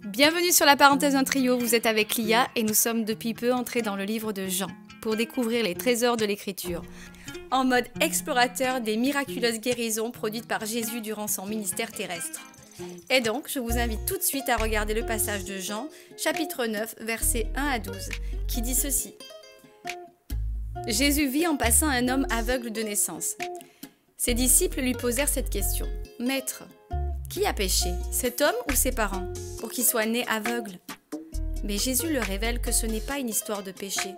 Bienvenue sur la parenthèse d'un trio, vous êtes avec Lia et nous sommes depuis peu entrés dans le livre de Jean pour découvrir les trésors de l'écriture, en mode explorateur des miraculeuses guérisons produites par Jésus durant son ministère terrestre. Et donc, je vous invite tout de suite à regarder le passage de Jean, chapitre 9, versets 1 à 12, qui dit ceci. Jésus vit en passant un homme aveugle de naissance. Ses disciples lui posèrent cette question. « Maître, qui a péché, cet homme ou ses parents, pour qu'il soit né aveugle ?» Mais Jésus leur révèle que ce n'est pas une histoire de péché,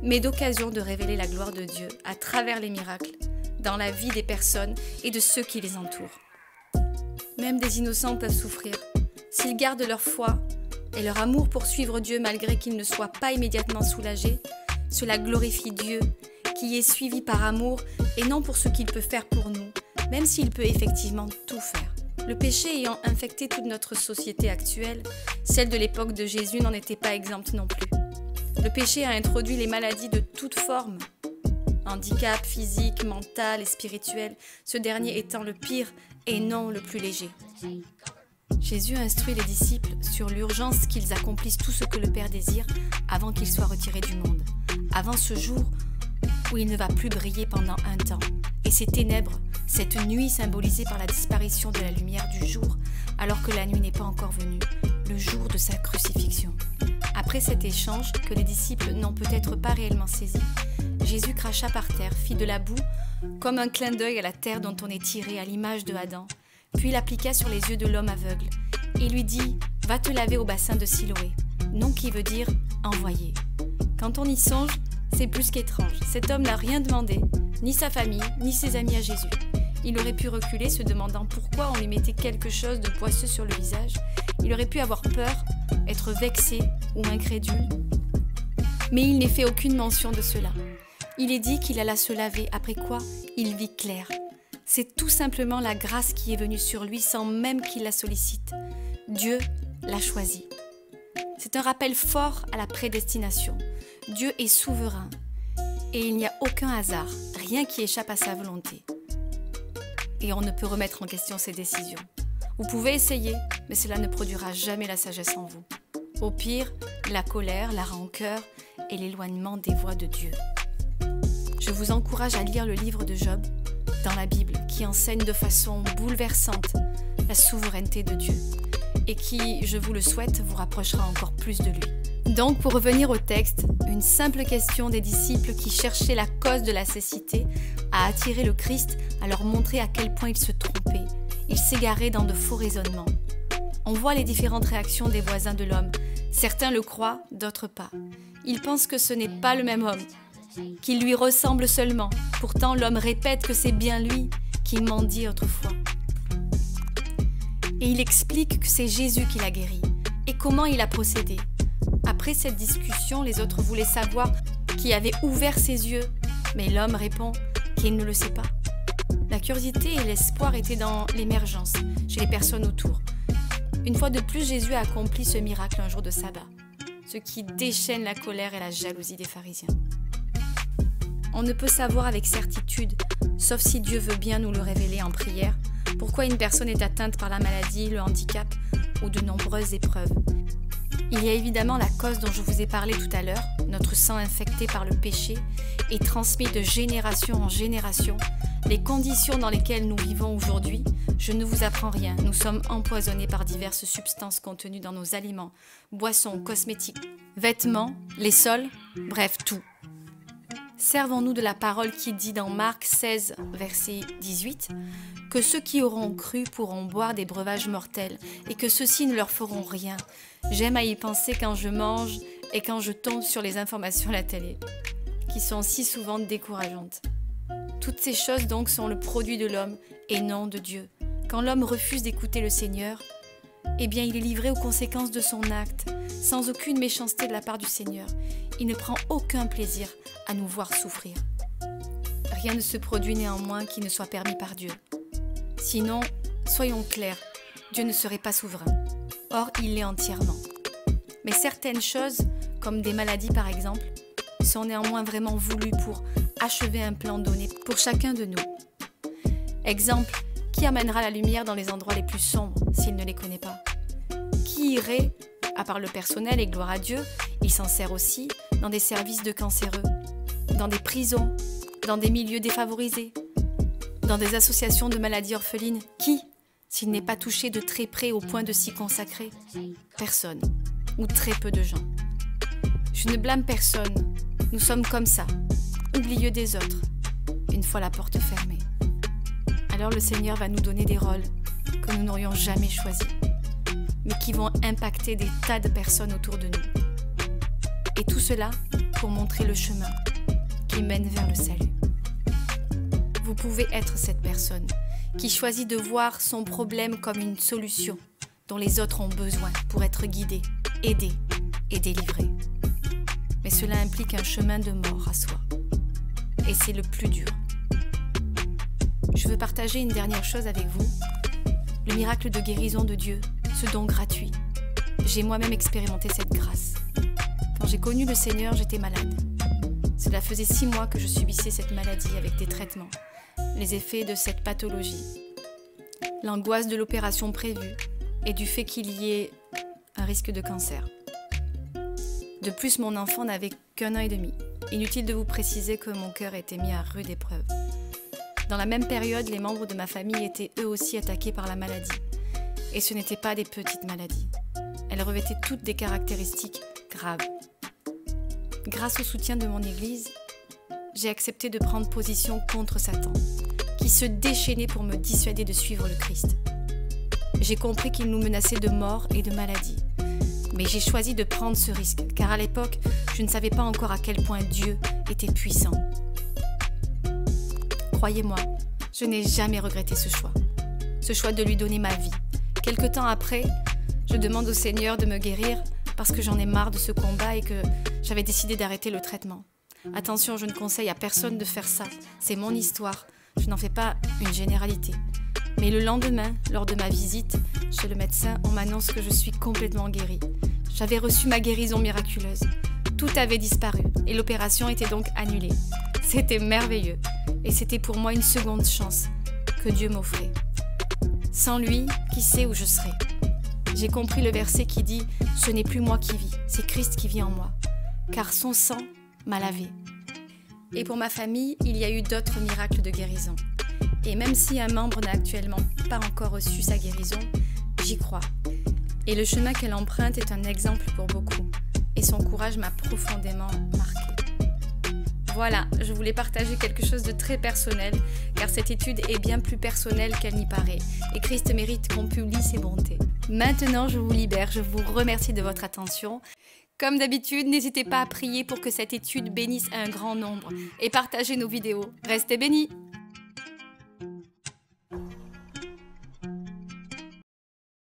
mais d'occasion de révéler la gloire de Dieu à travers les miracles, dans la vie des personnes et de ceux qui les entourent. Même des innocents peuvent souffrir. S'ils gardent leur foi et leur amour pour suivre Dieu malgré qu'ils ne soient pas immédiatement soulagés, cela glorifie Dieu qui est suivi par amour et non pour ce qu'il peut faire pour nous, même s'il peut effectivement tout faire. Le péché ayant infecté toute notre société actuelle, celle de l'époque de Jésus n'en était pas exempte non plus. Le péché a introduit les maladies de toutes formes, handicap physique, mental et spirituel, ce dernier étant le pire et non le plus léger. Jésus instruit les disciples sur l'urgence qu'ils accomplissent tout ce que le Père désire avant qu'il soit retiré du monde, avant ce jour où il ne va plus briller pendant un temps. Et ces ténèbres, cette nuit symbolisée par la disparition de la lumière du jour, alors que la nuit n'est pas encore venue, le jour de sa crucifixion. Après cet échange, que les disciples n'ont peut-être pas réellement saisi, Jésus cracha par terre, fit de la boue, comme un clin d'œil à la terre dont on est tiré à l'image de Adam, puis l'appliqua sur les yeux de l'homme aveugle, et lui dit « Va te laver au bassin de Siloé », nom qui veut dire « envoyé ». Quand on y songe, c'est plus qu'étrange. Cet homme n'a rien demandé, ni sa famille, ni ses amis à Jésus. Il aurait pu reculer, se demandant pourquoi on lui mettait quelque chose de poisseux sur le visage. Il aurait pu avoir peur, être vexé ou incrédule. Mais il n'est fait aucune mention de cela. Il est dit qu'il alla se laver, après quoi il vit clair. C'est tout simplement la grâce qui est venue sur lui sans même qu'il la sollicite. Dieu l'a choisi. C'est un rappel fort à la prédestination. Dieu est souverain et il n'y a aucun hasard, rien qui échappe à sa volonté. Et on ne peut remettre en question ses décisions. Vous pouvez essayer, mais cela ne produira jamais la sagesse en vous. Au pire, la colère, la rancœur et l'éloignement des voies de Dieu. Je vous encourage à lire le livre de Job dans la Bible qui enseigne de façon bouleversante la souveraineté de Dieu et qui, je vous le souhaite, vous rapprochera encore plus de lui. Donc, pour revenir au texte, une simple question des disciples qui cherchaient la cause de la cécité a attiré le Christ à leur montrer à quel point ils se trompaient. Ils s'égaraient dans de faux raisonnements. On voit les différentes réactions des voisins de l'homme. Certains le croient, d'autres pas. Ils pensent que ce n'est pas le même homme, qu'il lui ressemble seulement. Pourtant, l'homme répète que c'est bien lui qui mendie autrefois. Et il explique que c'est Jésus qui l'a guéri et comment il a procédé. Après cette discussion, les autres voulaient savoir qui avait ouvert ses yeux, mais l'homme répond qu'il ne le sait pas. La curiosité et l'espoir étaient dans l'émergence, chez les personnes autour. Une fois de plus, Jésus a accompli ce miracle un jour de sabbat, ce qui déchaîne la colère et la jalousie des pharisiens. On ne peut savoir avec certitude, sauf si Dieu veut bien nous le révéler en prière, pourquoi une personne est atteinte par la maladie, le handicap ou de nombreuses épreuves. Il y a évidemment la cause dont je vous ai parlé tout à l'heure, notre sang infecté par le péché et transmis de génération en génération, les conditions dans lesquelles nous vivons aujourd'hui. Je ne vous apprends rien, nous sommes empoisonnés par diverses substances contenues dans nos aliments, boissons, cosmétiques, vêtements, les sols, bref tout. Servons-nous de la parole qui dit dans Marc 16, verset 18, que ceux qui auront cru pourront boire des breuvages mortels et que ceux-ci ne leur feront rien. J'aime à y penser quand je mange et quand je tombe sur les informations à la télé, qui sont si souvent décourageantes. Toutes ces choses donc sont le produit de l'homme et non de Dieu. Quand l'homme refuse d'écouter le Seigneur, eh bien il est livré aux conséquences de son acte, sans aucune méchanceté de la part du Seigneur. Il ne prend aucun plaisir à nous voir souffrir. Rien ne se produit néanmoins qui ne soit permis par Dieu. Sinon, soyons clairs, Dieu ne serait pas souverain. Or, il l'est entièrement. Mais certaines choses, comme des maladies par exemple, sont néanmoins vraiment voulues pour achever un plan donné pour chacun de nous. Exemple, qui amènera la lumière dans les endroits les plus sombres s'il ne les connaît pas? qui irait, à part le personnel et gloire à Dieu, il s'en sert aussi dans des services de cancéreux, dans des prisons, dans des milieux défavorisés, dans des associations de maladies orphelines. Qui, s'il n'est pas touché de très près au point de s'y consacrer? Personne, ou très peu de gens. Je ne blâme personne, nous sommes comme ça, oublieux des autres, une fois la porte fermée. Alors le Seigneur va nous donner des rôles que nous n'aurions jamais choisis, mais qui vont impacter des tas de personnes autour de nous. Et tout cela pour montrer le chemin qui mène vers le salut. Vous pouvez être cette personne qui choisit de voir son problème comme une solution dont les autres ont besoin pour être guidés, aidés et délivrés. Mais cela implique un chemin de mort à soi. Et c'est le plus dur. Je veux partager une dernière chose avec vous. Le miracle de guérison de Dieu, ce don gratuit. J'ai moi-même expérimenté cette grâce. Quand j'ai connu le Seigneur, j'étais malade. Cela faisait 6 mois que je subissais cette maladie avec des traitements, les effets de cette pathologie, l'angoisse de l'opération prévue et du fait qu'il y ait un risque de cancer. De plus, mon enfant n'avait qu'1 an et demi. Inutile de vous préciser que mon cœur était mis à rude épreuve. Dans la même période, les membres de ma famille étaient eux aussi attaqués par la maladie. Et ce n'étaient pas des petites maladies. Elles revêtaient toutes des caractéristiques graves. Grâce au soutien de mon Église, j'ai accepté de prendre position contre Satan, qui se déchaînait pour me dissuader de suivre le Christ. J'ai compris qu'il nous menaçait de mort et de maladie. Mais j'ai choisi de prendre ce risque, car à l'époque, je ne savais pas encore à quel point Dieu était puissant. Croyez-moi, je n'ai jamais regretté ce choix de lui donner ma vie. Quelque temps après, je demande au Seigneur de me guérir parce que j'en ai marre de ce combat et que j'avais décidé d'arrêter le traitement. Attention, je ne conseille à personne de faire ça, c'est mon histoire, je n'en fais pas une généralité. Mais le lendemain, lors de ma visite chez le médecin, on m'annonce que je suis complètement guérie. J'avais reçu ma guérison miraculeuse. Tout avait disparu et l'opération était donc annulée. C'était merveilleux et c'était pour moi une seconde chance que Dieu m'offrait. Sans lui, qui sait où je serais? J'ai compris le verset qui dit « Ce n'est plus moi qui vis, c'est Christ qui vit en moi, car son sang m'a lavé. » Et pour ma famille, il y a eu d'autres miracles de guérison. Et même si un membre n'a actuellement pas encore reçu sa guérison, j'y crois. Et le chemin qu'elle emprunte est un exemple pour beaucoup. Et son courage m'a profondément marquée. Voilà, je voulais partager quelque chose de très personnel, car cette étude est bien plus personnelle qu'elle n'y paraît. Et Christ mérite qu'on publie ses bontés. Maintenant, je vous libère, je vous remercie de votre attention. Comme d'habitude, n'hésitez pas à prier pour que cette étude bénisse un grand nombre et partagez nos vidéos. Restez bénis!